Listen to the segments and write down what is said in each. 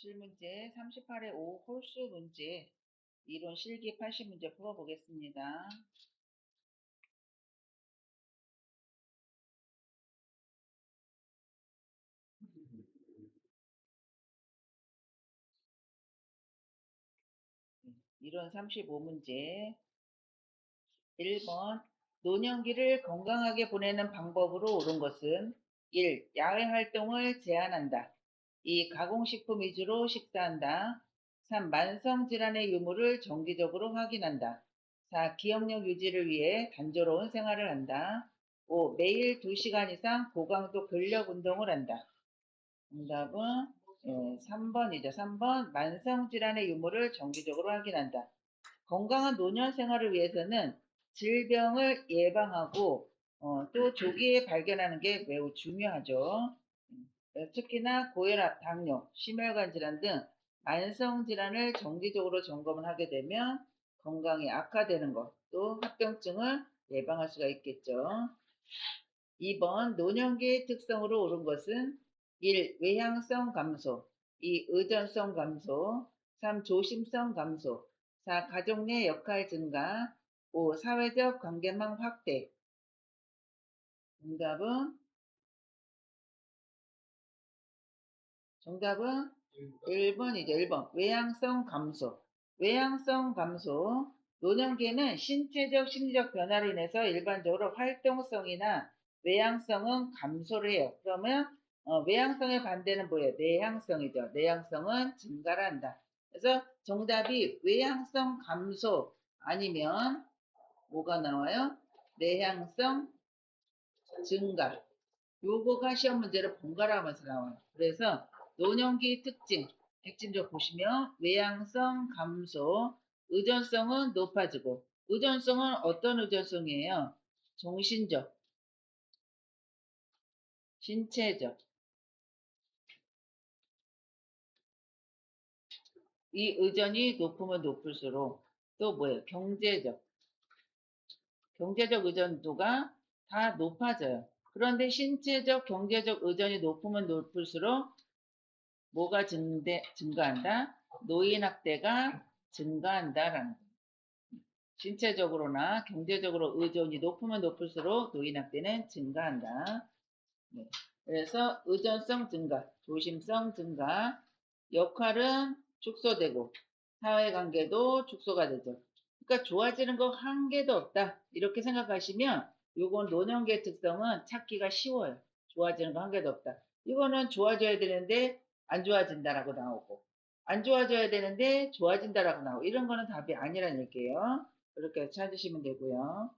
실문제 38의 5 홀수 문제 이론 실기 80문제 풀어보겠습니다. 이론 35문제 1번 노년기를 건강하게 보내는 방법으로 옳은 것은 1. 야외 활동을 제한한다. 2. 가공식품 위주로 식사한다. 3. 만성질환의 유무를 정기적으로 확인한다. 4. 기억력 유지를 위해 단조로운 생활을 한다. 5. 매일 2시간 이상 고강도 근력 운동을 한다. 정답은 3번이죠. 3번 만성질환의 유무를 정기적으로 확인한다. 건강한 노년 생활을 위해서는 질병을 예방하고 또 조기에 발견하는 게 매우 중요하죠. 특히나 고혈압, 당뇨, 심혈관 질환 등 만성 질환을 정기적으로 점검을 하게 되면 건강이 악화되는 것, 또 합병증을 예방할 수가 있겠죠. 2번 노년기의 특성으로 옳은 것은 1. 외향성 감소, 2. 의존성 감소, 3. 조심성 감소, 4. 가족 내 역할 증가, 5. 사회적 관계망 확대. 정답은 1번이죠. 1번. 외향성 감소. 외향성 감소. 노년기에는 신체적, 심리적 변화로 인해서 일반적으로 활동성이나 외향성은 감소를 해요. 그러면 외향성의 반대는 뭐예요? 내향성이죠. 내향성은 증가를 한다. 그래서 정답이 외향성 감소 아니면 뭐가 나와요? 내향성 증가. 요거가 시험 문제로 번갈아 가면서 나와요. 그래서 노년기 특징, 백진적 보시면 외향성 감소, 의존성은 높아지고, 의존성은 어떤 의존성이에요? 정신적, 신체적. 이 의존이 높으면 높을수록 또 뭐예요? 경제적 의존도가 다 높아져요. 그런데 신체적, 경제적 의존이 높으면 높을수록 뭐가 증가한다? 노인학대가 증가한다라는 거예요. 신체적으로나 경제적으로 의존이 높으면 높을수록 노인학대는 증가한다. 네. 그래서 의존성 증가, 조심성 증가, 역할은 축소되고 사회관계도 축소가 되죠. 그러니까 좋아지는 거 한 개도 없다. 이렇게 생각하시면 요건 노년기의 특성은 찾기가 쉬워요. 좋아지는 거 한 개도 없다. 이거는 좋아져야 되는데 안 좋아진다라고 나오고 안 좋아져야 되는데 좋아진다라고 나오고 이런 거는 답이 아니라는 얘기예요. 그렇게 찾으시면 되고요.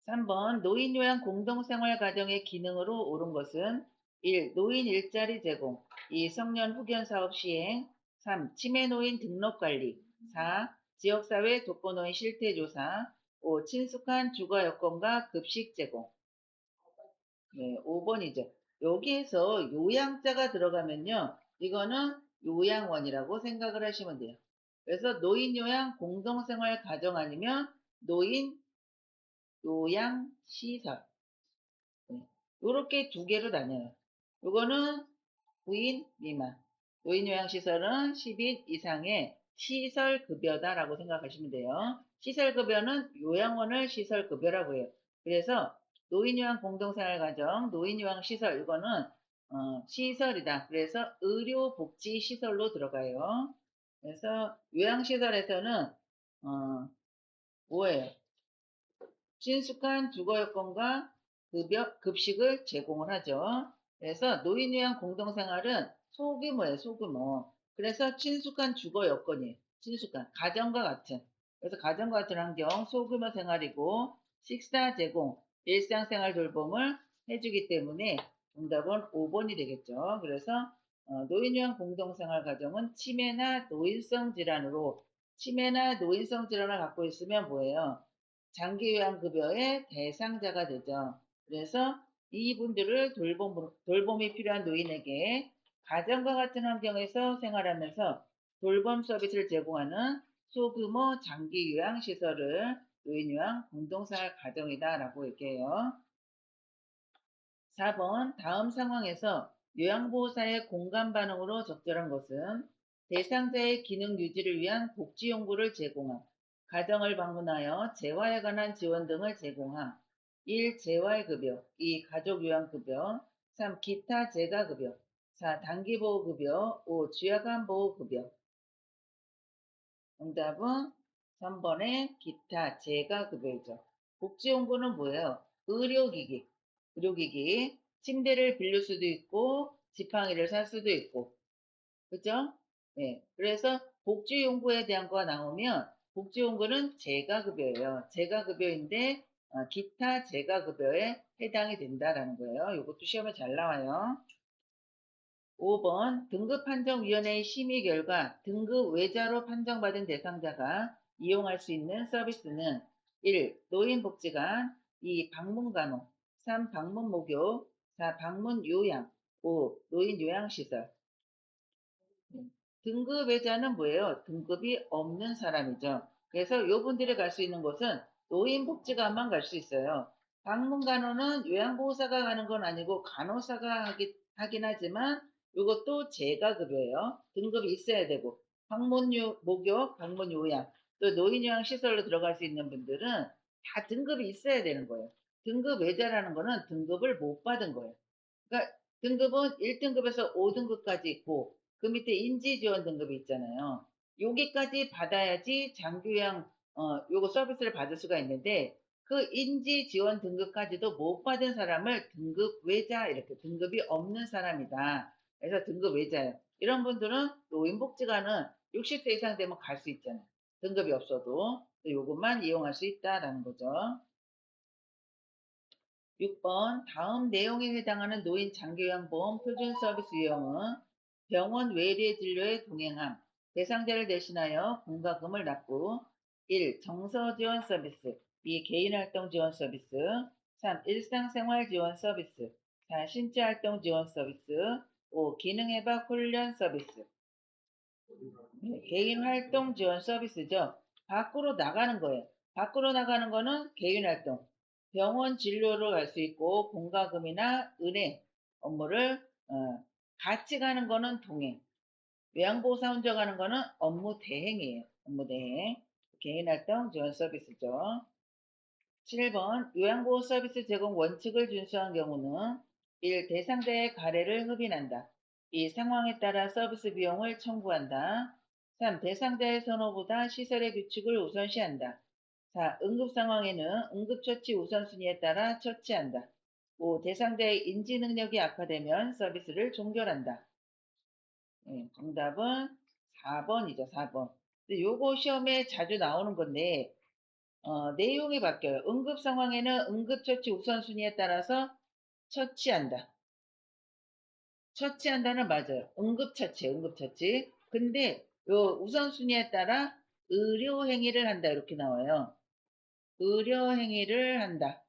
3번 노인요양 공동생활 가정의 기능으로 옳은 것은 1. 노인 일자리 제공, 2. 성년 후견 사업 시행, 3. 치매노인 등록관리, 4. 지역사회 독거노인 실태조사, 5. 친숙한 주거 여건과 급식 제공. 네, 5번이죠. 여기에서 요양자가 들어가면요. 이거는 요양원이라고 생각을 하시면 돼요. 그래서 노인요양 공동생활 가정 아니면 노인 요양시설. 네. 요렇게 두 개로 나뉘어요. 요거는 9인 미만. 노인요양시설은 10인 이상의 시설급여다라고 생각하시면 돼요. 시설급여는 요양원을 시설급여라고 해요. 그래서 노인요양 공동생활가정, 노인요양시설 이거는 시설이다. 그래서 의료복지시설로 들어가요. 그래서 요양시설에서는 뭐예요? 친숙한 주거 여건과 급식을 제공을 하죠. 그래서 노인요양 공동생활은 소규모예요, 소규모. 그래서 친숙한 주거 여건이에요. 친숙한, 가정과 같은. 그래서 가정과 같은 환경, 소규모 생활이고, 식사 제공, 일상생활 돌봄을 해주기 때문에 정답은 5번이 되겠죠. 그래서 노인요양 공동생활 가정은 치매나 노인성 질환으로, 치매나 노인성 질환을 갖고 있으면 뭐예요? 장기요양급여의 대상자가 되죠. 그래서 이분들을 돌봄이 필요한 노인에게 가정과 같은 환경에서 생활하면서 돌봄 서비스를 제공하는 소규모 장기요양시설을 노인요양 공동생활 가정이다 라고 얘기해요. 4번 다음 상황에서 요양보호사의 공감 반응으로 적절한 것은 대상자의 기능 유지를 위한 복지 용구를 제공함, 가정을 방문하여 재활에 관한 지원 등을 제공함, 1. 재활급여, 2. 가족요양급여, 3. 기타 재가급여, 4. 단기보호급여, 5. 취약암보호급여. 정답은 3번의 기타 재가급여이죠. 복지용구는 뭐예요? 의료기기, 의료기기, 침대를 빌릴 수도 있고, 지팡이를 살 수도 있고, 그죠? 네. 그래서 복지용구에 대한 거가 나오면, 복지용구는 재가급여예요. 재가급여인데, 기타 재가급여에 해당이 된다라는 거예요. 이것도 시험에 잘 나와요. 5번 등급판정위원회의 심의 결과 등급 외자로 판정받은 대상자가 이용할 수 있는 서비스는 1. 노인복지관, 2. 방문간호, 3. 방문목욕, 4. 방문요양, 5. 노인요양시설. 등급 외자는 뭐예요? 등급이 없는 사람이죠. 그래서 요분들이 갈 수 있는 곳은 노인복지관만 갈 수 있어요. 방문간호는 요양보호사가 가는 건 아니고 간호사가 하긴 하지만 이것도 재가급여예요. 등급이 있어야 되고 목욕, 방문요양, 또 노인요양시설로 들어갈 수 있는 분들은 다 등급이 있어야 되는 거예요. 등급 외자라는 거는 등급을 못 받은 거예요. 그러니까 등급은 1등급에서 5등급까지 있고 그 밑에 인지지원 등급이 있잖아요. 여기까지 받아야지 장교양 요거 서비스를 받을 수가 있는데 그 인지지원 등급까지도 못 받은 사람을 등급 외자 이렇게 등급이 없는 사람이다. 그래서 등급 외자예요. 이런 분들은 노인복지관은 60세 이상 되면 갈 수 있잖아요. 등급이 없어도 요것만 이용할 수 있다라는 거죠. 6번 다음 내용에 해당하는 노인 장기요양보험 표준 서비스 유형은 병원 외래 진료에 동행함, 대상자를 대신하여 공과금을 납부, 1. 정서지원 서비스, 2. 개인활동 지원 서비스, 3. 일상생활 지원 서비스, 4. 신체활동 지원 서비스, 5. 기능회복 훈련 서비스. 개인 활동 지원 서비스죠. 밖으로 나가는 거예요. 밖으로 나가는 거는 개인 활동. 병원 진료로 갈 수 있고 공과금이나 은행 업무를 같이 가는 거는 동행. 요양보호사 혼자 가는 거는 업무 대행이에요. 업무 대행. 개인 활동 지원 서비스죠. 7번 요양보호 서비스 제공 원칙을 준수한 경우는 1. 대상자의 가래를 흡인한다. 2. 상황에 따라 서비스 비용을 청구한다. 3. 대상자의 선호보다 시설의 규칙을 우선시한다. 4. 응급 상황에는 응급처치 우선순위에 따라 처치한다. 5. 대상자의 인지 능력이 악화되면 서비스를 종결한다. 네, 정답은 4번이죠, 4번. 요거 시험에 자주 나오는 건데 내용이 바뀌어요. 응급 상황에는 응급처치 우선순위에 따라서 처치한다. 처치한다는 맞아요. 응급처치, 응급처치. 근데 요 우선순위에 따라 의료행위를 한다. 이렇게 나와요. 의료행위를 한다.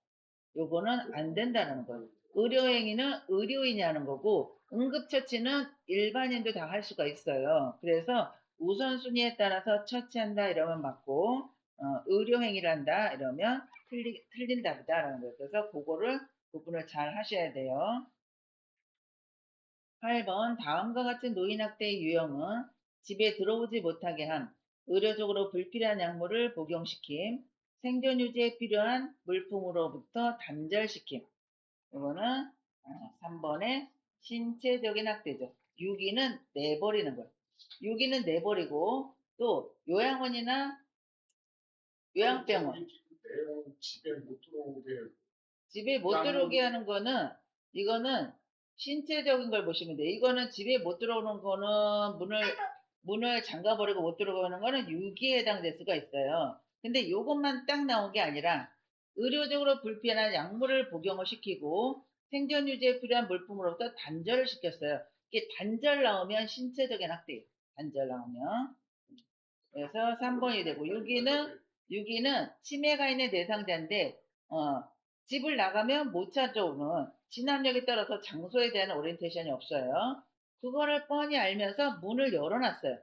요거는 안 된다는 거예요. 의료행위는 의료인이 하는 거고, 응급처치는 일반인도 다 할 수가 있어요. 그래서 우선순위에 따라서 처치한다 이러면 맞고, 의료행위를 한다 이러면 틀린다 보다라는 거예요. 그래서 그거를 구분을 잘 하셔야 돼요. 8번 다음과 같은 노인학대의 유형은 집에 들어오지 못하게 함, 의료적으로 불필요한 약물을 복용시킴, 생존 유지에 필요한 물품으로부터 단절시킴. 이거는 3번의 신체적인 학대죠. 유기는 내버리는 거예요. 유기는 내버리고 또 요양원이나 요양병원 집에 못 들어오게 하는 거는 이거는 신체적인 걸 보시면 돼요. 이거는 집에 못 들어오는 거는 문을 잠가버리고 못 들어오는 거는 유기에 해당될 수가 있어요. 근데 요것만 딱 나온 게 아니라 의료적으로 불필요한 약물을 복용을 시키고 생존 유지에 필요한 물품으로부터 단절을 시켰어요. 이게 단절 나오면 신체적인 학대예요. 단절 나오면. 그래서 3번이 되고 유기는 치매가 있는 대상자인데 집을 나가면 못 찾아오는 진압력에 따라서 장소에 대한 오리엔테이션이 없어요. 그거를 뻔히 알면서 문을 열어놨어요.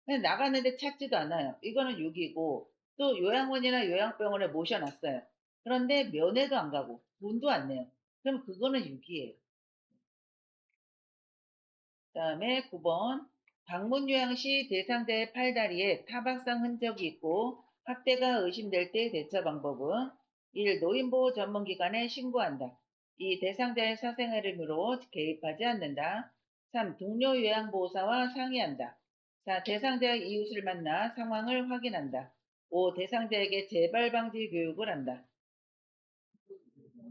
근데 나갔는데 찾지도 않아요. 이거는 유기고 또 요양원이나 요양병원에 모셔놨어요. 그런데 면회도 안 가고 문도 안 내요. 그럼 그거는 유기예요. 그다음에 9번 방문 요양 시 대상자의 팔다리에 타박상 흔적이 있고 학대가 의심될 때 대처 방법은 1. 노인보호 전문기관에 신고한다. 2. 대상자의 사생활을 미로 개입하지 않는다. 3. 동료 요양보호사와 상의한다. 4. 대상자의 이웃을 만나 상황을 확인한다. 5. 대상자에게 재발 방지 교육을 한다.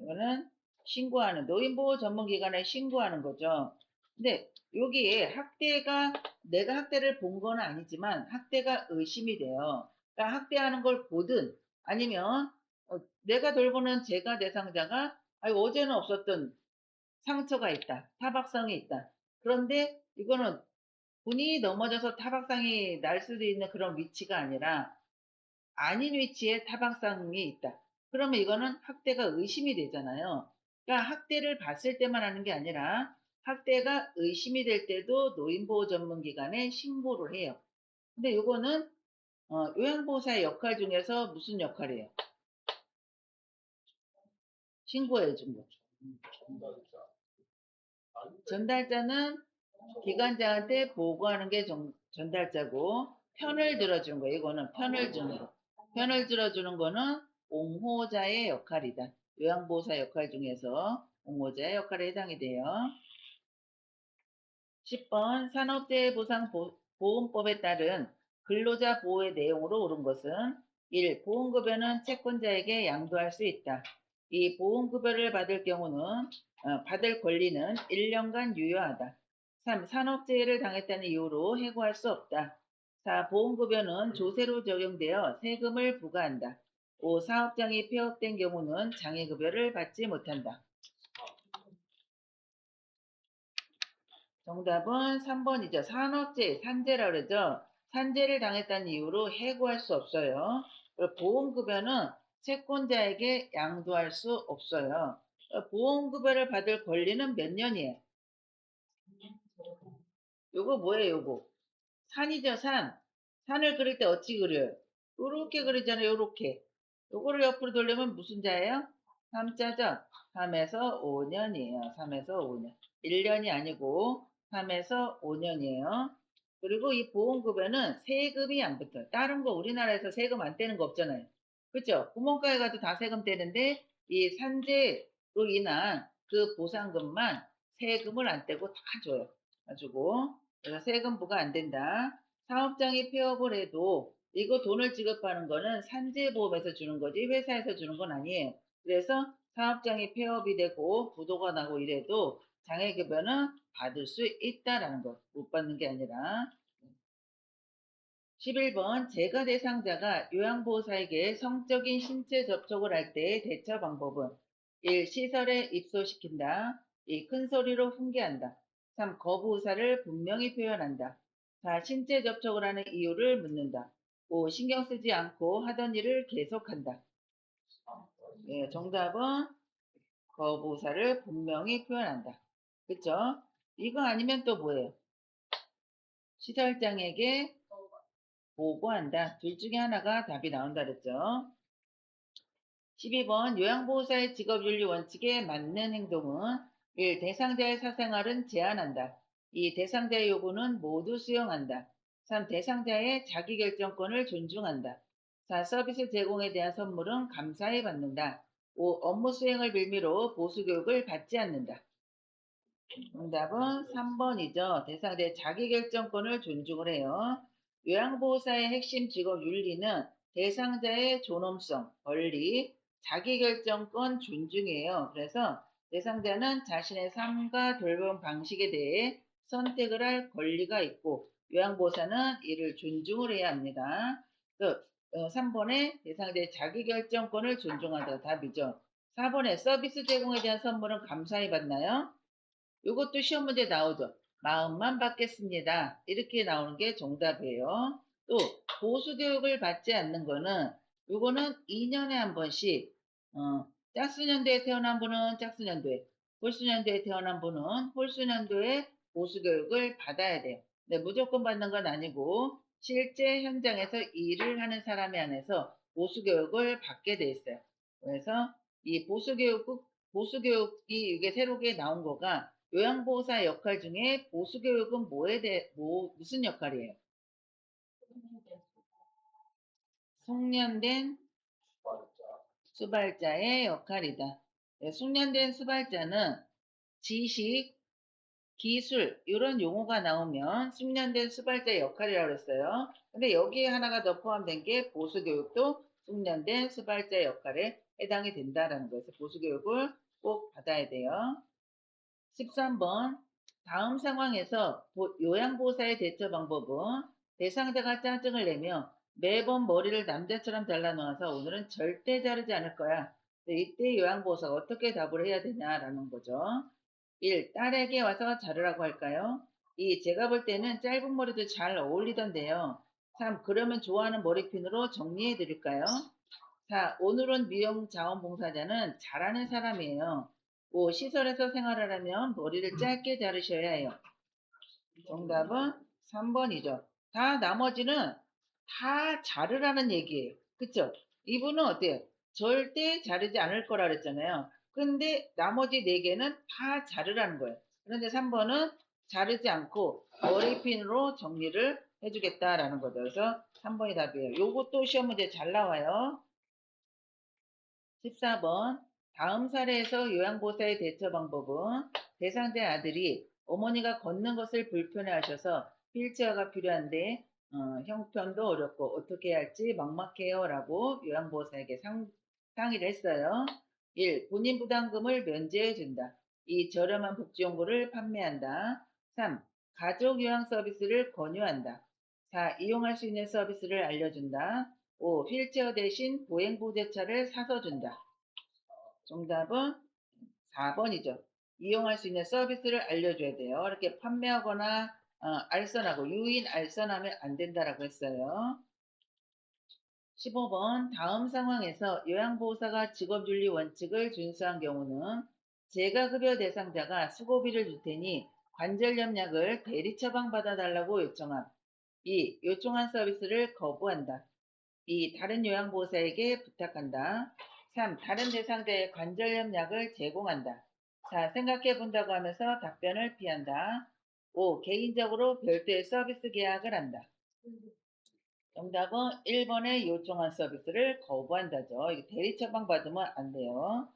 이거는 신고하는, 노인보호 전문기관에 신고하는 거죠. 근데 여기에 내가 학대를 본 건 아니지만 학대가 의심이 돼요. 그러니까 학대하는 걸 보든 아니면 내가 돌보는 제가 대상자가 어제는 없었던 상처가 있다. 타박상이 있다. 그런데 이거는 분이 넘어져서 타박상이 날 수도 있는 그런 위치가 아니라 아닌 위치에 타박상이 있다. 그러면 이거는 학대가 의심이 되잖아요. 그러니까 학대를 봤을 때만 하는 게 아니라 학대가 의심이 될 때도 노인보호 전문기관에 신고를 해요. 근데 이거는 요양보호사의 역할 중에서 무슨 역할이에요? 신고해 준 거. 전달자는 기관장한테 보고하는 게 전달자고 편을 들어주는 거. 이거는 편을 주는 거. 편을 들어주는 거는 옹호자의 역할이다. 요양보호사 역할 중에서 옹호자의 역할에 해당이 돼요. 10번 산업재해보상보험법에 따른 근로자 보호의 내용으로 옳은 것은 1. 보험급여는 채권자에게 양도할 수 있다. 2. 보험급여를 받을 경우는 받을 권리는 1년간 유효하다. 3. 산업재해를 당했다는 이유로 해고할 수 없다. 4. 보험급여는 조세로 적용되어 세금을 부과한다. 5. 사업장이 폐업된 경우는 장애급여를 받지 못한다. 정답은 3번이죠. 산재라 그러죠. 산재를 당했다는 이유로 해고할 수 없어요. 보험급여는 채권자에게 양도할 수 없어요. 보험급여를 받을 권리는 몇 년이에요? 요거 뭐예요, 요거? 산이죠, 산. 산을 그릴 때 어찌 그려요? 요렇게 그리잖아요, 요렇게. 요거를 옆으로 돌리면 무슨 자예요? 3자죠? 3에서 5년이에요. 3에서 5년. 1년이 아니고 3에서 5년이에요. 그리고 이 보험급여는 세금이 안 붙어요. 다른 거 우리나라에서 세금 안 떼는 거 없잖아요. 그쵸? 구멍가게 가도 다 세금 떼는데 이 산재로 인한 그 보상금만 세금을 안 떼고 다 줘요. 가지고 그래서 세금 부과 안 된다. 사업장이 폐업을 해도 이거 돈을 지급하는 거는 산재보험에서 주는 거지 회사에서 주는 건 아니에요. 그래서 사업장이 폐업이 되고 부도가 나고 이래도 장애급여는 받을 수 있다라는 거. 못 받는 게 아니라. 11번 재가 대상자가 요양보호사에게 성적인 신체 접촉을 할 때의 대처 방법은 1. 시설에 입소시킨다. 2. 큰 소리로 훈계한다. 3. 거부 의사를 분명히 표현한다. 4. 신체 접촉을 하는 이유를 묻는다. 5. 신경 쓰지 않고 하던 일을 계속한다. 예, 정답은 거부 의사를 분명히 표현한다. 그쵸? 이거 아니면 또 뭐예요? 시설장에게 보고한다. 둘 중에 하나가 답이 나온다 그랬죠. 12번 요양보호사의 직업윤리 원칙에 맞는 행동은 1. 대상자의 사생활은 제한한다. 2. 대상자의 요구는 모두 수용한다. 3. 대상자의 자기결정권을 존중한다. 4. 서비스 제공에 대한 선물은 감사히 받는다. 5. 업무 수행을 빌미로 보수교육을 받지 않는다. 정답은 3번이죠. 대상자의 자기결정권을 존중을 해요. 요양보호사의 핵심 직업 윤리는 대상자의 존엄성, 권리, 자기결정권 존중이에요. 그래서 대상자는 자신의 삶과 돌봄 방식에 대해 선택을 할 권리가 있고 요양보호사는 이를 존중을 해야 합니다. 3번에 대상자의 자기결정권을 존중하다 답이죠. 4번에 서비스 제공에 대한 선물은 감사히 받나요? 이것도 시험 문제 나오죠. 마음만 받겠습니다. 이렇게 나오는 게 정답이에요. 또 보수교육을 받지 않는 거는 이거는 2년에 한 번씩 짝수년도에 태어난 분은 짝수년도에 홀수년도에 태어난 분은 홀수년도에 보수교육을 받아야 돼요. 네, 무조건 받는 건 아니고 실제 현장에서 일을 하는 사람에 한해서 보수교육을 받게 돼 있어요. 그래서 이 보수교육이 이게 새롭게 나온 거가 요양보호사 역할 중에 보수교육은 무슨 역할이에요? 숙련된 수발자의 역할이다. 네, 숙련된 수발자는 지식, 기술 이런 용어가 나오면 숙련된 수발자의 역할이라고 했어요. 근데 여기에 하나가 더 포함된 게 보수교육도 숙련된 수발자의 역할에 해당이 된다라는 거예요. 그래서 보수교육을 꼭 받아야 돼요. 13번 다음 상황에서 요양보호사의 대처 방법은 대상자가 짜증을 내며 매번 머리를 남자처럼 잘라놓아서 오늘은 절대 자르지 않을 거야. 이때 요양보호사가 어떻게 답을 해야 되냐라는 거죠. 1. 딸에게 와서 자르라고 할까요? 2. 제가 볼 때는 짧은 머리도 잘 어울리던데요. 3. 그러면 좋아하는 머리핀으로 정리해 드릴까요? 4. 오늘은 미용자원봉사자는 잘하는 사람이에요. 5. 시설에서 생활하려면 머리를 짧게 자르셔야 해요. 정답은 3번이죠. 다 나머지는 다 자르라는 얘기예요. 그쵸? 이분은 어때요? 절대 자르지 않을 거라 그랬잖아요. 근데 나머지 4개는 다 자르라는 거예요. 그런데 3번은 자르지 않고 머리핀으로 정리를 해주겠다라는 거죠. 그래서 3번이 답이에요. 요것도 시험 문제 잘 나와요. 14번 다음 사례에서 요양보호사의 대처 방법은 대상자 아들이 어머니가 걷는 것을 불편해하셔서 휠체어가 필요한데 형편도 어렵고 어떻게 해야 할지 막막해요 라고 요양보호사에게 상의를 했어요. 1. 본인 부담금을 면제해 준다. 2. 저렴한 복지용구를 판매한다. 3. 가족 요양 서비스를 권유한다. 4. 이용할 수 있는 서비스를 알려준다. 5. 휠체어 대신 보행보조차를 사서 준다. 정답은 4번이죠. 이용할 수 있는 서비스를 알려줘야 돼요. 이렇게 판매하거나 알선하고 유인 알선하면 안 된다라고 했어요. 15번 다음 상황에서 요양보호사가 직업윤리 원칙을 준수한 경우는 재가급여 대상자가 수고비를 줄 테니 관절염 약을 대리 처방받아 달라고 요청함. 2. 요청한 서비스를 거부한다. 2. 다른 요양보호사에게 부탁한다. 3. 다른 대상자의 관절염 약을 제공한다. 4. 생각해 본다고 하면서 답변을 피한다. 5. 개인적으로 별도의 서비스 계약을 한다. 정답은 1번에 요청한 서비스를 거부한다죠. 이게 대리 처방받으면 안 돼요.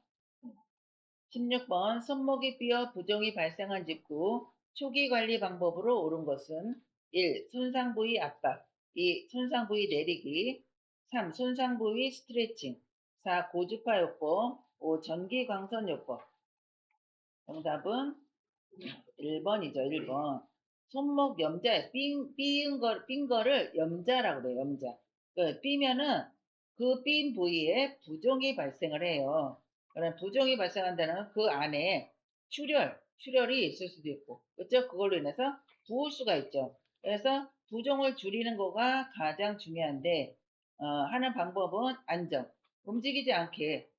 16번 손목이 삐어 부종이 발생한 직후 초기 관리 방법으로 옳은 것은 1. 손상 부위 압박 2. 손상 부위 내리기 3. 손상 부위 스트레칭 4. 고주파 요법 5. 전기광선 요법 정답은 1번이죠. 1번 손목 염자 삔 거를 염자라고 그래요. 염자 삐면은 그 삔 부위에 부종이 발생을 해요. 그럼 부종이 발생한다는 그 안에 출혈이 있을 수도 있고, 그렇죠? 그걸로 인해서 부을 수가 있죠. 그래서 부종을 줄이는 거가 가장 중요한데, 하는 방법은 안정, 움직이지 않게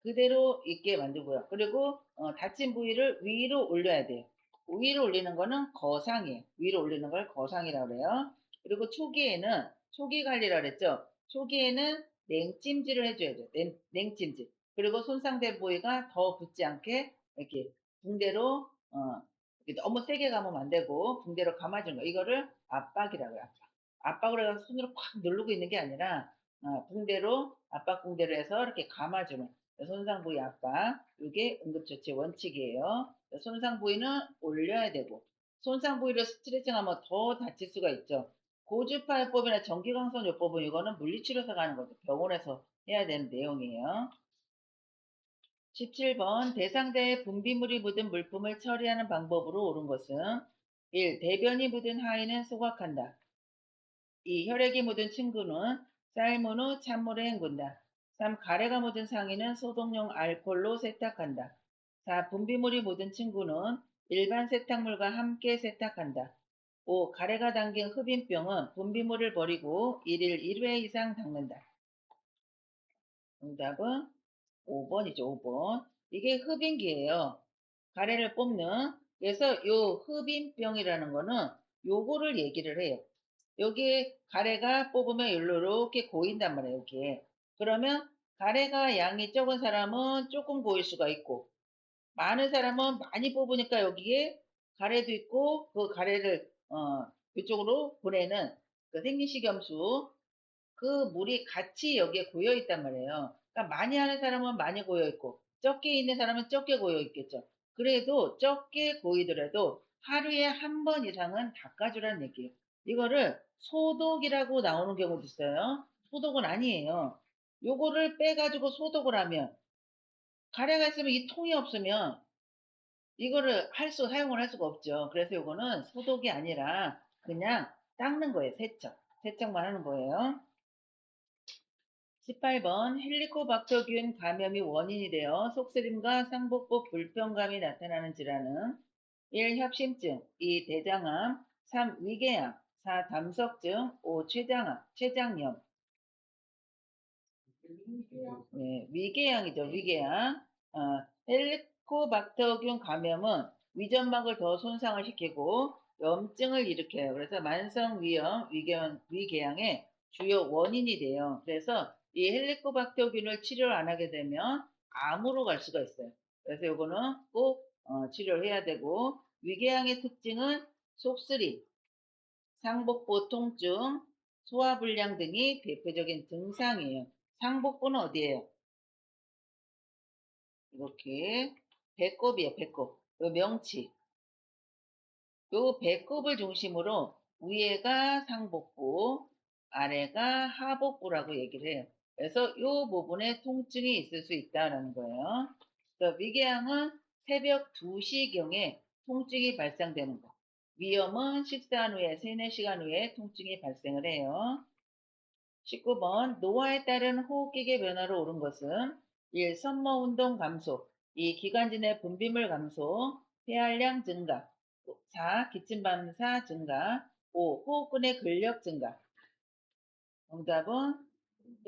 그대로 있게 만들고요. 그리고 다친 부위를 위로 올려야 돼요. 위로 올리는 거는 거상이에요. 위로 올리는 걸 거상이라고 그래요. 그리고 초기 관리라 그랬죠. 초기에는 냉찜질을 해줘야죠. 냉찜질. 그리고 손상된 부위가 더 붓지 않게 이렇게 붕대로 이렇게 너무 세게 감으면 안 되고 붕대로 감아주는 거. 이거를 압박이라고요. 압박을 해서 손으로 팍 누르고 있는 게 아니라 붕대로 압박 붕대로 해서 이렇게 감아주는 손상 부위 압박. 이게 응급처치 원칙이에요. 손상 부위는 올려야 되고 손상 부위를 스트레칭하면 더 다칠 수가 있죠. 고주파요법이나 전기광선요법은 이거는 물리치료사가 하는 거죠. 병원에서 해야 되는 내용이에요. 17번 대상자의 분비물이 묻은 물품을 처리하는 방법으로 옳은 것은 1. 대변이 묻은 하의는 소각한다. 2. 혈액이 묻은 친구는 삶은 후 찬물에 헹군다. 3. 가래가 묻은 상의는 소독용 알코올로 세탁한다. 4. 분비물이 묻은 친구는 일반 세탁물과 함께 세탁한다. 5. 가래가 담긴 흡인병은 분비물을 버리고 1일 1회 이상 닦는다. 정답은 5번이죠. 5번. 이게 흡인기예요. 가래를 뽑는. 그래서 요 흡인병이라는 거는 요거를 얘기를 해요. 여기에 가래가 뽑으면 일로 이렇게 고인단 말이에요. 이렇게. 그러면 가래가 양이 적은 사람은 조금 고일 수가 있고 많은 사람은 많이 뽑으니까 여기에 가래도 있고 그 가래를 이쪽으로 보내는 그 생리식염수 그 물이 같이 여기에 고여 있단 말이에요. 그러니까 많이 하는 사람은 많이 고여 있고 적게 있는 사람은 적게 고여 있겠죠. 그래도 적게 고이더라도 하루에 한 번 이상은 닦아주라는 얘기예요. 이거를 소독이라고 나오는 경우도 있어요. 소독은 아니에요. 요거를 빼가지고 소독을 하면 가래가 있으면 이 통이 없으면 이거를 사용을 할 수가 없죠. 그래서 요거는 소독이 아니라 그냥 닦는 거예요. 세척만 하는 거예요. 18번 헬리코박터균 감염이 원인이 되어 속쓰림과 상복부 불편감이 나타나는 질환은 1. 협심증, 2. 대장암, 3. 위궤양, 4. 담석증, 5. 췌장염. 네, 위궤양이죠, 위궤양. 헬리코박터균 감염은 위점막을 더 손상을 시키고 염증을 일으켜요. 그래서 만성위염, 위궤양의 주요 원인이 돼요. 그래서 이 헬리코박터균을 치료를 안 하게 되면 암으로 갈 수가 있어요. 그래서 이거는 꼭 치료를 해야 되고 위궤양의 특징은 속쓰림, 상복부 통증, 소화불량 등이 대표적인 증상이에요. 상복부는 어디예요? 이렇게 배꼽이에요, 배꼽. 요 명치. 요 배꼽을 중심으로 위에가 상복부, 아래가 하복부라고 얘기를 해요. 그래서 요 부분에 통증이 있을 수 있다라는 거예요. 그래서 위궤양은 새벽 2시경에 통증이 발생되는 거. 위염은 식사한 후에 3, 4시간 후에 통증이 발생을 해요. 19번 노화에 따른 호흡기계 변화로 오른 것은 1. 섬모운동 감소, 2. 기관지 내 분비물 감소, 폐활량 증가, 4. 기침반사 증가, 5. 호흡근의 근력 증가. 정답은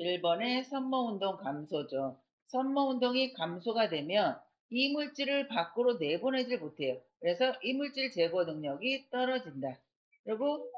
1번의 섬모운동 감소죠. 섬모운동이 감소가 되면 이물질을 밖으로 내보내질 못해요. 그래서 이물질 제거 능력이 떨어진다. 그리고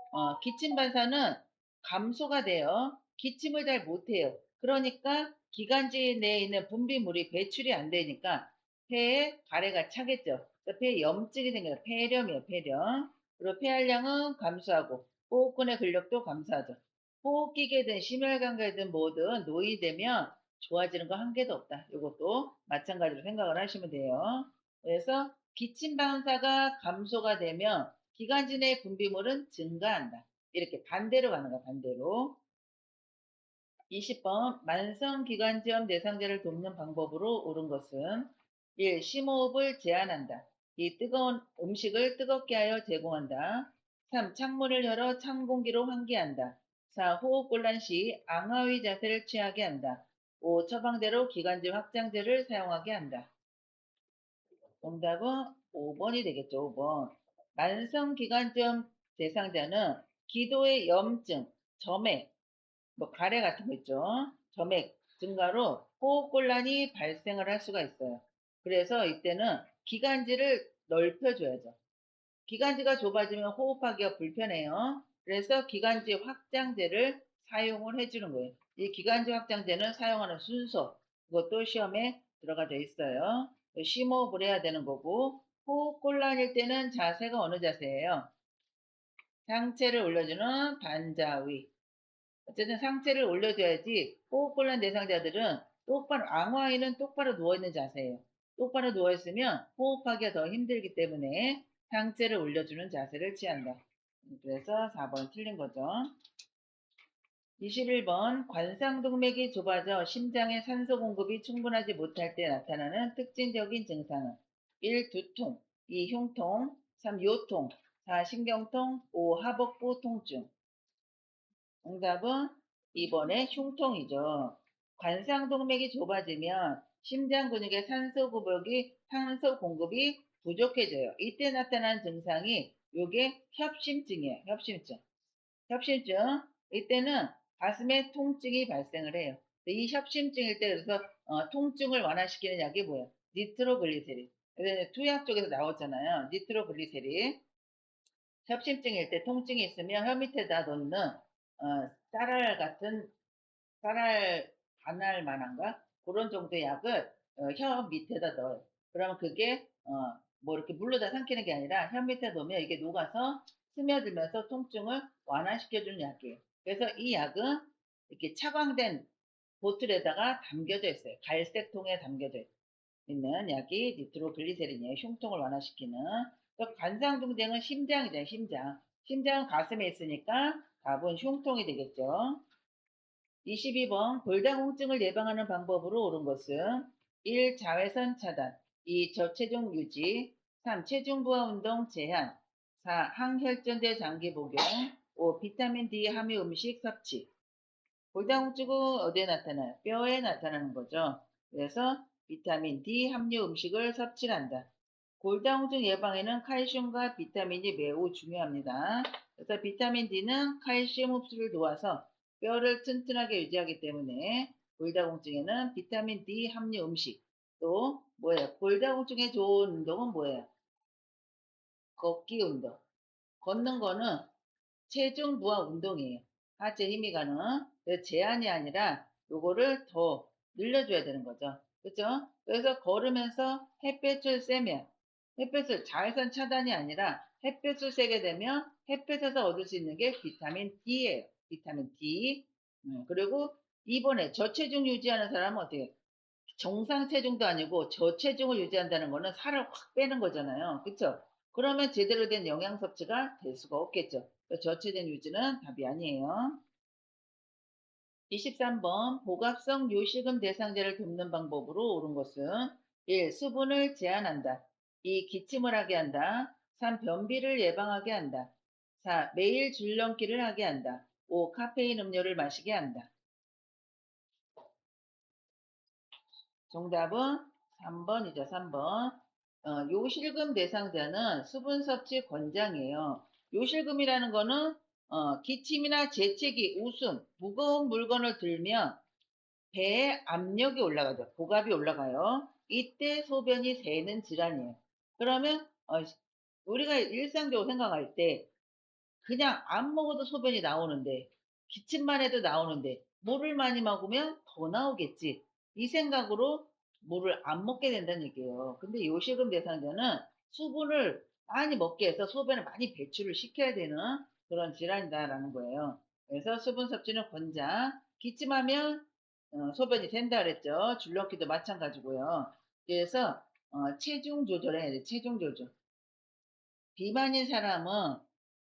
기침 반사는 감소가 돼요. 기침을 잘 못해요. 그러니까 기관지 내에 있는 분비물이 배출이 안 되니까 폐에 가래가 차겠죠. 그래서 폐에 염증이 생겨요. 폐렴이에요, 폐렴. 그리고 폐활량은 감소하고 호흡근의 근력도 감소하죠. 호흡기계든 심혈관계든 뭐든 노이되면 좋아지는 거 한 개도 없다. 이것도 마찬가지로 생각을 하시면 돼요. 그래서 기침 방사가 감소가 되면 기관지 내 분비물은 증가한다. 이렇게 반대로 가는 거야, 반대로. 20번 만성기관지염 내상자를 돕는 방법으로 옳은 것은 1. 심호흡을 제한한다. 2. 뜨거운 음식을 뜨겁게 하여 제공한다. 3. 창문을 열어 찬 공기로 환기한다. 4. 호흡곤란 시 앙하위 자세를 취하게 한다. 5. 처방대로 기관지 확장제를 사용하게 한다. 정답은 5번이 되겠죠. 5번. 만성기관지염 대상자는 기도의 염증, 점액, 뭐 가래 같은 거 있죠. 점액 증가로 호흡곤란이 발생을 할 수가 있어요. 그래서 이때는 기관지를 넓혀줘야죠. 기관지가 좁아지면 호흡하기가 불편해요. 그래서 기관지 확장제를 사용을 해주는 거예요. 이 기관지 확장제는 사용하는 순서, 그것도 시험에 들어가져 있어요. 심호흡을 해야 되는 거고, 호흡곤란일 때는 자세가 어느 자세예요? 상체를 올려주는 반자위. 어쨌든 상체를 올려줘야지 호흡곤란 대상자들은 똑바로, 앙화에는 똑바로 누워있는 자세예요. 똑바로 누워있으면 호흡하기가 더 힘들기 때문에 상체를 올려주는 자세를 취한다. 그래서 4번 틀린 거죠. 21번 관상동맥이 좁아져 심장에 산소 공급이 충분하지 못할 때 나타나는 특징적인 증상은 1. 두통, 2. 흉통, 3. 요통, 4. 신경통, 5. 하복부 통증. 정답은 2번의 흉통이죠. 관상동맥이 좁아지면 심장 근육의 산소 공급이 부족해져요. 이때 나타난 증상이 요게 협심증이에요. 협심증. 이때는 가슴에 통증이 발생을 해요. 이 협심증일 때 그래서 통증을 완화시키는 약이 뭐예요? 니트로글리세린. 그래서 투약 쪽에서 나오잖아요. 니트로글리세린. 협심증일 때 통증이 있으면 혀 밑에다 놓는 쌀알 같은 쌀알 반알 만한가? 그런 정도의 약을 혀 밑에다 넣어요. 그러면 그게 뭐 이렇게 물로 다 삼키는 게 아니라 혀 밑에 놓으면 이게 녹아서 스며들면서 통증을 완화시켜 주는 약이에요. 그래서 이 약은 이렇게 차광된 보틀에다가 담겨져 있어요. 갈색 통에 담겨져 있는 약이 니트로글리세린이에요. 흉통을 완화시키는. 또 관상동댕은 심장이잖아요. 심장. 심장은 가슴에 있으니까 답은 흉통이 되겠죠. 22번 골다공증을 예방하는 방법으로 옳은 것은 1. 자외선 차단, 2. 저체중 유지, 3. 체중 부하 운동 제한, 4. 항혈전제 장기 복용, 5. 비타민 D 함유 음식 섭취. 골다공증은 어디에 나타나요? 뼈에 나타나는 거죠. 그래서 비타민 D 함유 음식을 섭취한다. 골다공증 예방에는 칼슘과 비타민이 매우 중요합니다. 그래서 비타민 D는 칼슘 흡수를 도와서 뼈를 튼튼하게 유지하기 때문에 골다공증에는 비타민 D 함유 음식, 또 뭐예요? 골다공증에 좋은 운동은 뭐예요? 걷기 운동. 걷는 거는 체중 부하 운동이에요. 하체 힘이 가는. 제한이 아니라 요거를 더 늘려줘야 되는 거죠. 그죠? 그래서 걸으면서 햇볕을 쐬면, 햇볕을 자외선 차단이 아니라 햇볕을 쐬게 되면 햇볕에서 얻을 수 있는 게 비타민 D예요. 비타민 D. 그리고 이번에 저체중 유지하는 사람은 어떻게 해요? 정상 체중도 아니고 저체중을 유지한다는 거는 살을 확 빼는 거잖아요. 그쵸? 그러면 제대로 된 영양 섭취가 될 수가 없겠죠. 저체중 유지는 답이 아니에요. 23번 복합성 요실금 대상자를 돕는 방법으로 옳은 것은 1. 수분을 제한한다. 2. 기침을 하게 한다. 3. 변비를 예방하게 한다. 4. 매일 줄넘기를 하게 한다. 5. 카페인 음료를 마시게 한다. 정답은 3번이죠. 3번. 요실금 대상자는 수분 섭취 권장이에요. 요실금이라는 거는 기침이나 재채기, 웃음, 무거운 물건을 들면 배에 압력이 올라가죠. 복압이 올라가요. 이때 소변이 새는 질환이에요. 그러면 우리가 일상적으로 생각할 때 그냥 안 먹어도 소변이 나오는데, 기침만 해도 나오는데, 물을 많이 먹으면 더 나오겠지. 이 생각으로 물을 안 먹게 된다는 얘기예요. 근데 요실금 대상자는 수분을 많이 먹게 해서 소변을 많이 배출을 시켜야 되는 그런 질환이다라는 거예요. 그래서 수분 섭취는 권장. 기침하면 소변이 된다 그랬죠. 줄넘기도 마찬가지고요. 그래서 체중 조절해야 돼. 체중 조절. 비만인 사람은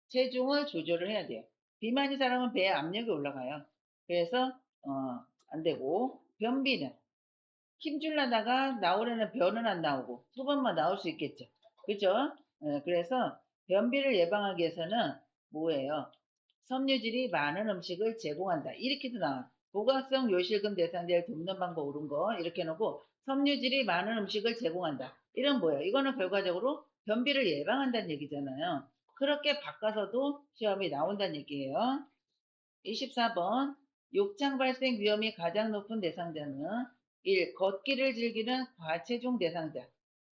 체중을 조절을 해야 돼요. 비만인 사람은 배에 압력이 올라가요. 그래서 안 되고, 변비는 힘줄라다가 나오려는 변은 안 나오고 소변만 나올 수 있겠죠. 그죠? 그래서 변비를 예방하기 위해서는 뭐예요? 섬유질이 많은 음식을 제공한다. 이렇게도 나와. 보각성 요실금 대상자를 돕는 방법 옳은 거 이렇게 해놓고 섬유질이 많은 음식을 제공한다. 이런 뭐예요? 이거는 결과적으로 변비를 예방한다는 얘기잖아요. 그렇게 바꿔서도 시험이 나온다는 얘기예요. 24번 욕창 발생 위험이 가장 높은 대상자는 1. 걷기를 즐기는 과체중 대상자,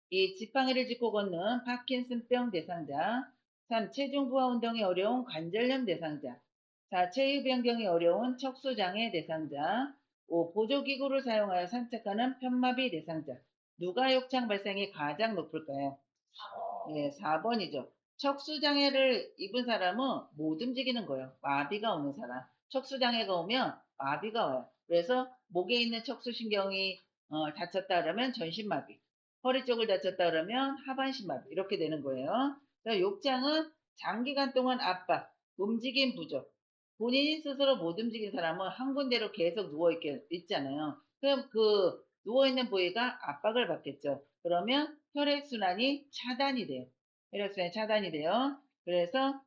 2. 지팡이를 짚고 걷는 파킨슨병 대상자, 3. 체중 부하 운동이 어려운 관절염 대상자, 4. 체위 변경이 어려운 척수장애 대상자, 5. 보조기구를 사용하여 산책하는 편마비 대상자. 누가 욕창 발생이 가장 높을까요? 예, 4번이죠. 척수장애를 입은 사람은 못 움직이는 거예요. 마비가 오는 사람. 척수장애가 오면 마비가 와요. 그래서 목에 있는 척수신경이 다쳤다 그러면 전신마비, 허리 쪽을 다쳤다 그러면 하반신마비 이렇게 되는 거예요. 그래서 욕장은 장기간 동안 압박, 움직임 부족, 본인이 스스로 못 움직인 사람은 한 군데로 계속 있잖아요. 그럼 그 누워있는 부위가 압박을 받겠죠. 그러면 혈액순환이 차단이 돼요. 혈액순환이 차단이 돼요. 그래서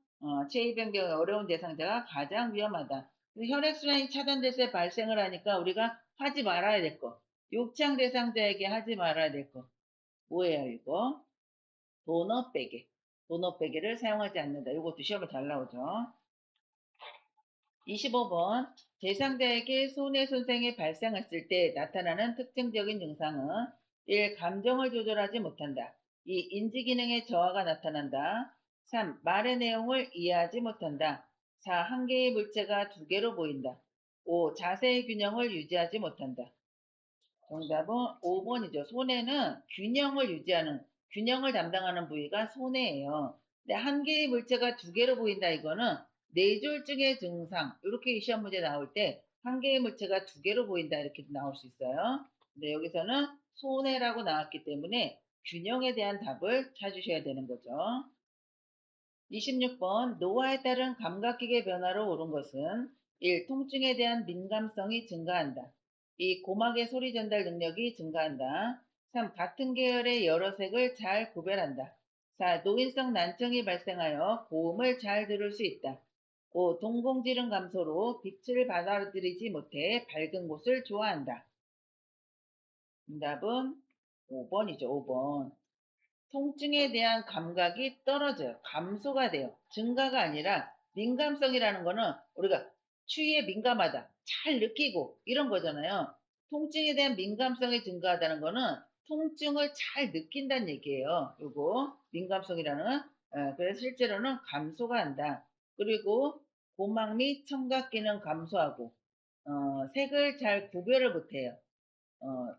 체위 변경이 어려운 대상자가 가장 위험하다. 혈액순환이 차단될 때 발생을 하니까 우리가 하지 말아야 될 거. 욕창 대상자에게 하지 말아야 될 거. 뭐예요, 이거? 도넛 베개. 도넛 베개를 사용하지 않는다. 이것도 시험에 잘 나오죠. 25번 대상자에게 손해손상이 발생했을 때 나타나는 특징적인 증상은 1. 감정을 조절하지 못한다. 2. 인지기능의 저하가 나타난다. 3. 말의 내용을 이해하지 못한다. 4. 한 개의 물체가 두 개로 보인다. 5. 자세의 균형을 유지하지 못한다. 정답은 5번이죠. 손해는 균형을 담당하는 부위가 손해예요. 근데 한 개의 물체가 두 개로 보인다 이거는 뇌졸중의 증상 이렇게 시험 문제 나올 때 한 개의 물체가 두 개로 보인다 이렇게 나올 수 있어요. 근데 여기서는 손해라고 나왔기 때문에 균형에 대한 답을 찾으셔야 되는 거죠. 26번 노화에 따른 감각기계 변화로 옳은 것은 1. 통증에 대한 민감성이 증가한다. 2. 고막의 소리 전달 능력이 증가한다. 3. 같은 계열의 여러 색을 잘 구별한다. 4. 노인성 난청이 발생하여 고음을 잘 들을 수 있다. 5. 동공지름 감소로 빛을 받아들이지 못해 밝은 곳을 좋아한다. 정답은 5번이죠. 5번. 통증에 대한 감각이 떨어져요. 감소가 돼요. 증가가 아니라 민감성이라는 거는 우리가 추위에 민감하다, 잘 느끼고 이런 거잖아요. 통증에 대한 민감성이 증가하다는 거는 통증을 잘 느낀다는 얘기예요. 요거 민감성이라는 그래서 실제로는 감소가 한다. 그리고 고막 및 청각 기능 감소하고 색을 잘 구별을 못해요.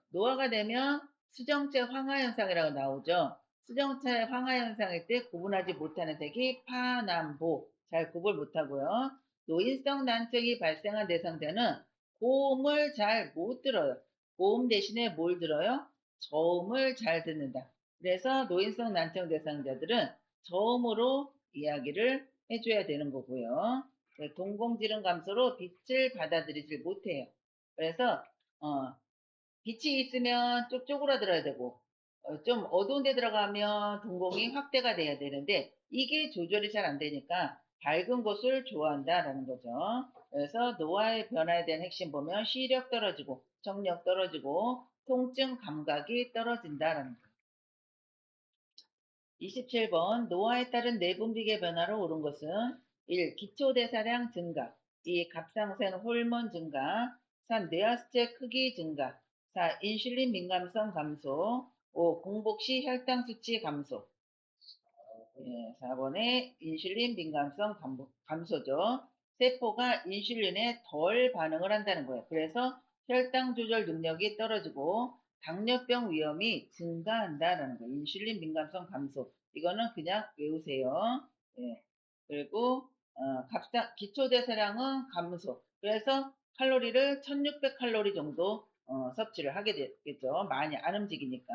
노화가 되면 수정체 황화 현상이라고 나오죠. 수정체 황화 현상일 때 구분하지 못하는 색이 파남보 잘 구분 못하고요. 노인성 난청이 발생한 대상자는 고음을 잘 못 들어요. 고음 대신에 뭘 들어요? 저음을 잘 듣는다. 그래서 노인성 난청 대상자들은 저음으로 이야기를 해줘야 되는 거고요. 동공지름 감소로 빛을 받아들이질 못해요. 그래서 빛이 있으면 좀 쪼그라들어야 되고 좀 어두운 데 들어가면 동공이 확대가 돼야 되는데 이게 조절이 잘 안 되니까 밝은 곳을 좋아한다라는 거죠. 그래서 노화의 변화에 대한 핵심 보면 시력 떨어지고 청력 떨어지고 통증 감각이 떨어진다라는 거예요. 27번 노화에 따른 내분비계 변화로 옳은 것은 1. 기초대사량 증가 2. 갑상선 호르몬 증가 3. 뇌하수체 크기 증가 4. 인슐린 민감성 감소 5. 공복 시 혈당 수치 감소 4번에 인슐린 민감성 감소죠. 세포가 인슐린에 덜 반응을 한다는 거예요. 그래서 혈당 조절 능력이 떨어지고 당뇨병 위험이 증가한다라는 거예요. 인슐린 민감성 감소. 이거는 그냥 외우세요. 예. 그리고 기초대사량은 감소. 그래서 칼로리를 1600칼로리 정도 섭취를 하게 되겠죠. 많이 안 움직이니까.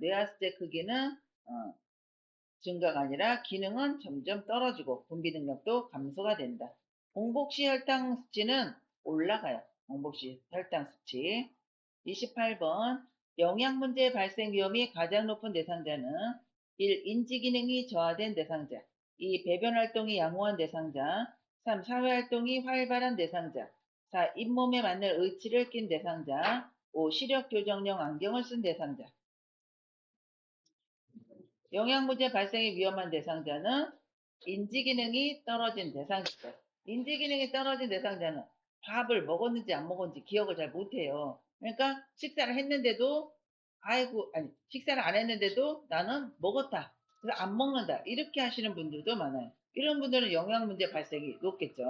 뇌하수체 크기는 증가가 아니라 기능은 점점 떨어지고 분비 능력도 감소가 된다. 공복 시 혈당 수치는 올라가요. 공복 시 혈당 수치. 28번 영양 문제 발생 위험이 가장 높은 대상자는 1. 인지 기능이 저하된 대상자 2. 배변 활동이 양호한 대상자 3. 사회 활동이 활발한 대상자 4. 잇몸에 맞는 의치를 낀 대상자 5. 시력 교정용 안경을 쓴 대상자 영양문제 발생이 위험한 대상자는 인지기능이 떨어진 대상자죠. 인지기능이 떨어진 대상자는 밥을 먹었는지 안 먹었는지 기억을 잘 못해요. 그러니까 식사를 했는데도 아니 식사를 안 했는데도 나는 먹었다. 그래서 안 먹는다. 이렇게 하시는 분들도 많아요. 이런 분들은 영양문제 발생이 높겠죠.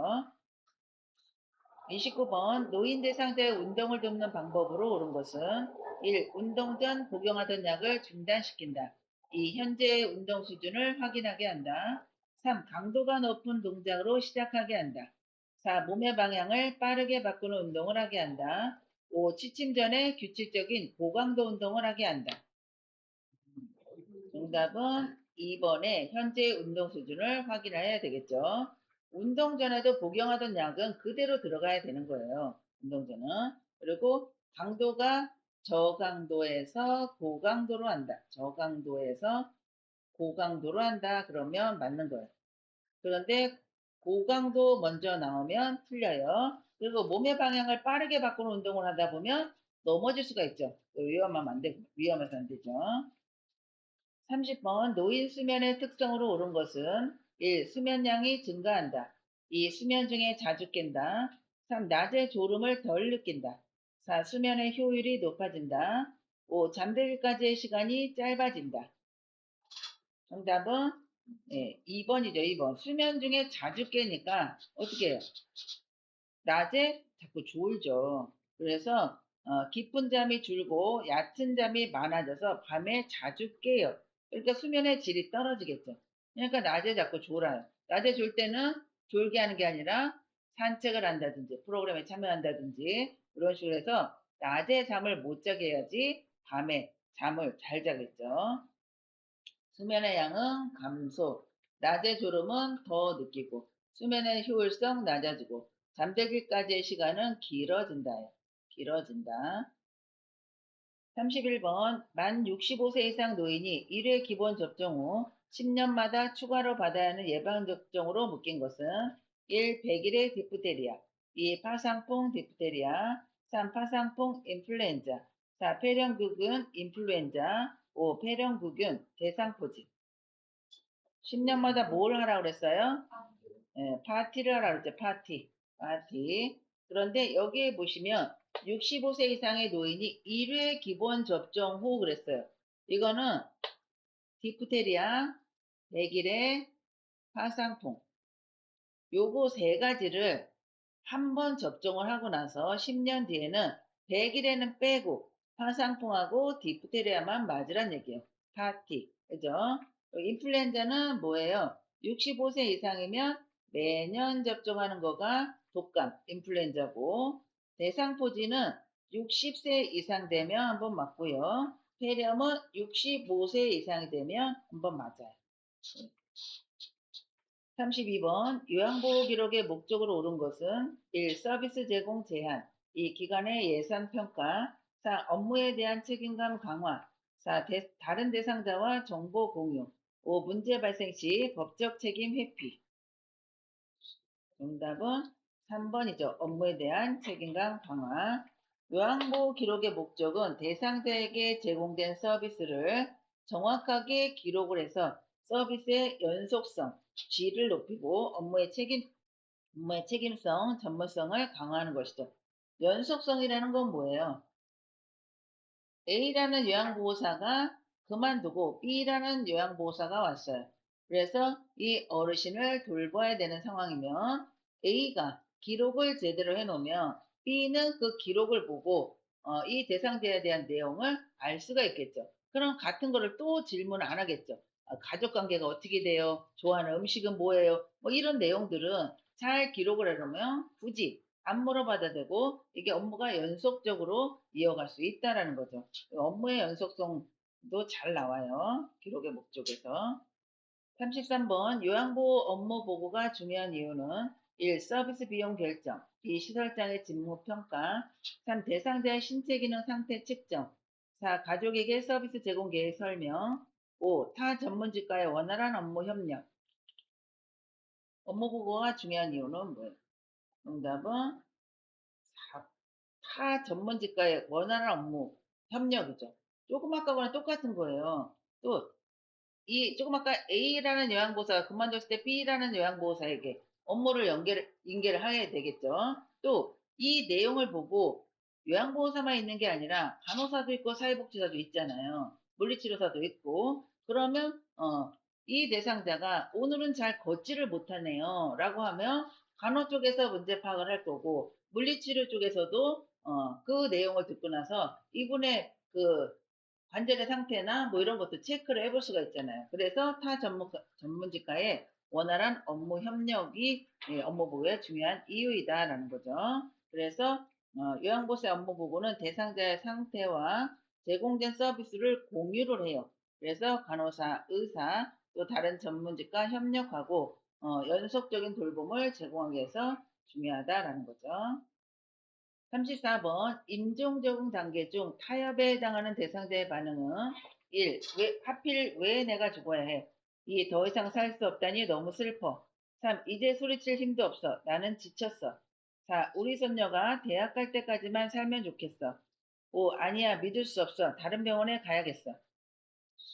29번 노인 대상자의 운동을 돕는 방법으로 옳은 것은 1. 운동 전 복용하던 약을 중단시킨다. 2. 현재의 운동 수준을 확인하게 한다. 3. 강도가 높은 동작으로 시작하게 한다. 4. 몸의 방향을 빠르게 바꾸는 운동을 하게 한다. 5. 취침 전에 규칙적인 고강도 운동을 하게 한다. 정답은 2번에 현재의 운동 수준을 확인해야 되겠죠. 운동 전에도 복용하던 약은 그대로 들어가야 되는 거예요. 운동 전은. 그리고 강도가 저강도에서 고강도로 한다. 저강도에서 고강도로 한다. 그러면 맞는 거예요. 그런데 고강도 먼저 나오면 틀려요. 그리고 몸의 방향을 빠르게 바꾸는 운동을 하다 보면 넘어질 수가 있죠. 위험해서 안 되죠. 30번 노인 수면의 특성으로 옳은 것은 1. 수면량이 증가한다. 2. 수면 중에 자주 깬다. 3. 낮에 졸음을 덜 느낀다. 4. 수면의 효율이 높아진다. 5. 잠들기까지의 시간이 짧아진다. 정답은 2번이죠. 2번. 수면 중에 자주 깨니까 어떻게 해요? 낮에 자꾸 졸죠. 그래서 깊은 잠이 줄고 얕은 잠이 많아져서 밤에 자주 깨요. 그러니까 수면의 질이 떨어지겠죠. 그러니까 낮에 자꾸 졸아요. 낮에 졸 때는 졸게 하는 게 아니라 산책을 한다든지 프로그램에 참여한다든지 이런 식으로 해서 낮에 잠을 못 자게 해야지 밤에 잠을 잘 자겠죠. 수면의 양은 감소, 낮의 졸음은 더 느끼고, 수면의 효율성 낮아지고, 잠들기까지의 시간은 길어진다요. 길어진다. 31번, 만 65세 이상 노인이 1회 기본 접종 후 10년마다 추가로 받아야 하는 예방접종으로 묶인 것은 1. 백일의 디프테리아, 2. 파상풍 디프테리아, 3. 파상풍 인플루엔자, 4. 폐렴구균 인플루엔자, 5. 폐렴구균 대상포진. 10년마다 뭘 하라고 그랬어요? 예, 파티를 하라고 그랬죠. 파티. 파티. 그런데 여기에 보시면 65세 이상의 노인이 1회 기본 접종 후 그랬어요. 이거는 디프테리아, 백일의, 파상풍. 요거 세 가지를 한 번 접종을 하고 나서 10년 뒤에는 백일에는 빼고 파상풍하고 디프테리아만 맞으란 얘기예요. 파티. 그죠? 인플루엔자는 뭐예요? 65세 이상이면 매년 접종하는 거가 독감, 인플루엔자고, 대상포진은 60세 이상 되면 한번 맞고요. 폐렴은 65세 이상이 되면 한번 맞아요. 32번 요양보호 기록의 목적으로 옳은 것은 1. 서비스 제공 제한, 2. 기관의 예산 평가, 4. 업무에 대한 책임감 강화, 4. 다른 대상자와 정보 공유, 5. 문제 발생 시 법적 책임 회피. 정답은 3번이죠. 업무에 대한 책임감 강화. 요양보호 기록의 목적은 대상자에게 제공된 서비스를 정확하게 기록을 해서 서비스의 연속성, 질을 높이고 업무의 책임성, 전문성을 강화하는 것이죠. 연속성이라는 건 뭐예요? A라는 요양보호사가 그만두고 B라는 요양보호사가 왔어요. 그래서 이 어르신을 돌봐야 되는 상황이면 A가 기록을 제대로 해놓으면 B는 그 기록을 보고 이 대상자에 대한 내용을 알 수가 있겠죠. 그럼 같은 거를 또 질문 안 하겠죠. 가족 관계가 어떻게 돼요? 좋아하는 음식은 뭐예요? 뭐 이런 내용들은 잘 기록을 해놓으면 굳이 안 물어봐도 되고 이게 업무가 연속적으로 이어갈 수 있다라는 거죠. 업무의 연속성도 잘 나와요. 기록의 목적에서. 33번 요양보호 업무 보고가 중요한 이유는 1. 서비스 비용 결정, 2. 시설장의 직무 평가, 3. 대상자의 신체 기능 상태 측정, 4. 가족에게 서비스 제공 계획 설명, 5. 타 전문직과의 원활한 업무 협력. 업무 보고가 중요한 이유는 뭐예요? 정답은 4. 타 전문직과의 원활한 업무 협력이죠. 조금 아까거랑 똑같은 거예요. 또 이 조금 아까 A라는 요양보호사가 그만뒀을 때 B라는 요양보호사에게 업무를 인계를 하게 되겠죠. 또 이 내용을 보고 요양보호사만 있는 게 아니라 간호사도 있고 사회복지사도 있잖아요. 물리치료사도 있고 그러면 이 대상자가 오늘은 잘 걷지를 못하네요 라고 하면 간호 쪽에서 문제 파악을 할 거고 물리치료 쪽에서도 그 내용을 듣고 나서 이분의 그 관절의 상태나 뭐 이런 것도 체크를 해볼 수가 있잖아요. 그래서 타 전문직과의 원활한 업무 협력이 업무 보고에 중요한 이유이다라는 거죠. 그래서 요양보호사 업무 보고는 대상자의 상태와 제공된 서비스를 공유를 해요. 그래서 간호사, 의사, 또 다른 전문직과 협력하고 연속적인 돌봄을 제공하기 위해서 중요하다라는 거죠. 34번 임종 적응 단계 중 타협에 해당하는 대상자의 반응은 1. 하필 왜 내가 죽어야 해? 2. 더 이상 살 수 없다니 너무 슬퍼. 3. 이제 소리칠 힘도 없어. 나는 지쳤어. 4. 우리 손녀가 대학 갈 때까지만 살면 좋겠어. 5. 아니야 믿을 수 없어. 다른 병원에 가야겠어.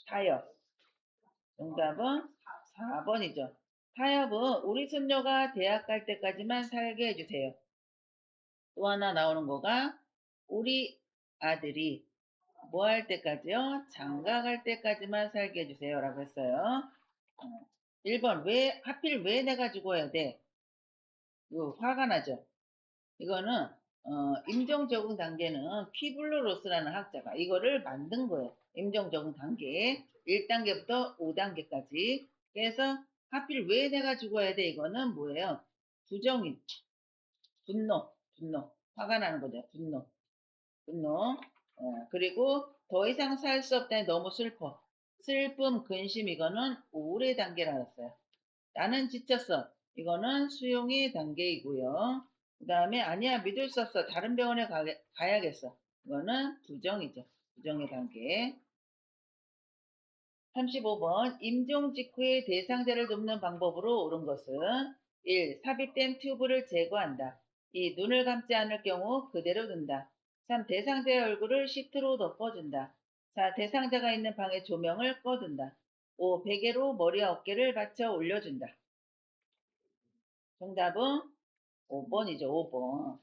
타협. 정답은 4번이죠. 타협은 우리 손녀가 대학 갈 때까지만 살게 해주세요. 또 하나 나오는 거가 우리 아들이 뭐 할 때까지요? 장가 갈 때까지만 살게 해주세요. 라고 했어요. 1번, 하필 왜 내가 죽어야 돼? 이거 화가 나죠? 이거는 임종 적응 단계는 퀴블러 로스라는 학자가 이거를 만든 거예요. 임종 적응 단계 1단계부터 5단계까지. 그래서 하필 왜 내가 죽어야 돼? 이거는 뭐예요? 부정인, 분노, 화가 나는 거죠. 분노. 그리고 더 이상 살 수 없다니 너무 슬퍼. 슬픔, 근심 이거는 우울의 단계라고 했어요. 나는 지쳤어. 이거는 수용의 단계이고요. 그 다음에 아니야 믿을 수 없어. 다른 병원에 가야겠어. 이거는 부정이죠. 부정의 단계. 35번 임종 직후에 대상자를 돕는 방법으로 옳은 것은 1. 삽입된 튜브를 제거한다. 2. 눈을 감지 않을 경우 그대로 둔다. 3. 대상자의 얼굴을 시트로 덮어준다. 4. 대상자가 있는 방의 조명을 꺼둔다. 5. 베개로 머리와 어깨를 받쳐 올려준다. 정답은 5번이죠. 5번.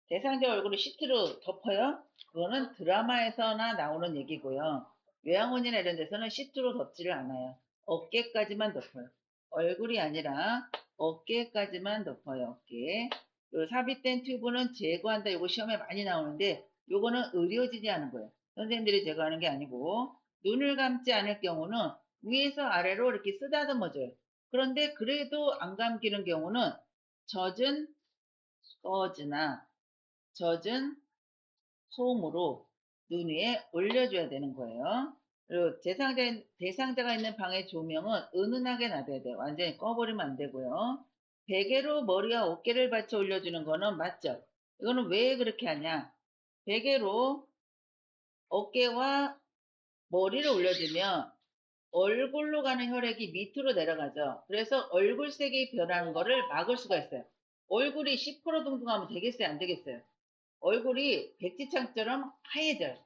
대상자 얼굴을 시트로 덮어요? 그거는 드라마에서나 나오는 얘기고요. 요양원이나 이런 데서는 시트로 덮지를 않아요. 어깨까지만 덮어요. 얼굴이 아니라 어깨까지만 덮어요. 어깨. 요 삽입된 튜브는 제거한다. 요거 시험에 많이 나오는데 요거는 의료진이 하는 거예요. 선생님들이 제거하는 게 아니고 눈을 감지 않을 경우는 위에서 아래로 이렇게 쓰다듬어줘요. 그런데 그래도 안 감기는 경우는 젖은 스퍼즈나 젖은 솜으로 눈 위에 올려줘야 되는 거예요. 그리고 대상자가 있는 방의 조명은 은은하게 놔둬야 돼요. 완전히 꺼버리면 안 되고요. 베개로 머리와 어깨를 받쳐 올려주는 거는 맞죠? 이거는 왜 그렇게 하냐? 베개로 어깨와 머리를 올려주면 얼굴로 가는 혈액이 밑으로 내려가죠. 그래서 얼굴색이 변하는 거를 막을 수가 있어요. 얼굴이 시퍼러둥둥하면 되겠어요? 안 되겠어요? 얼굴이 백지창처럼 하얘져요.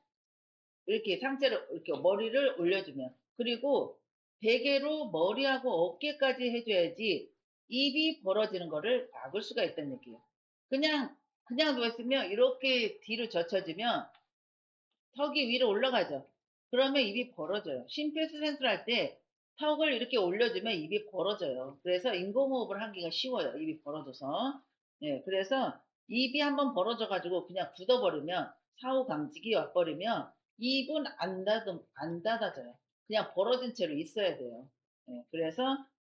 이렇게 상체를 이렇게 머리를 올려주면. 그리고 베개로 머리하고 어깨까지 해줘야지 입이 벌어지는 거를 막을 수가 있다는 얘기예요. 그냥 누워있으면 이렇게 뒤로 젖혀지면 턱이 위로 올라가죠. 그러면 입이 벌어져요. 심폐소생술 할 때 턱을 이렇게 올려주면 입이 벌어져요. 그래서 인공호흡을 하기가 쉬워요. 입이 벌어져서. 예, 그래서 입이 한번 벌어져가지고 그냥 굳어버리면 사후 강직이 와버리면 입은 안 닫아져요. 그냥 벌어진 채로 있어야 돼요. 예, 그래서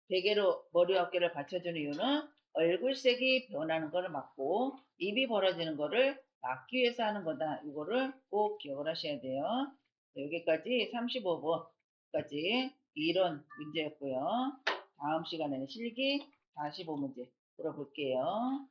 베개로 머리 어깨를 받쳐주는 이유는 얼굴색이 변하는 것을 막고 입이 벌어지는 것을 막기 위해서 하는 거다. 이거를 꼭 기억을 하셔야 돼요. 네, 여기까지 35번까지 이런 문제였고요. 다음 시간에는 실기 45문제 풀어볼게요.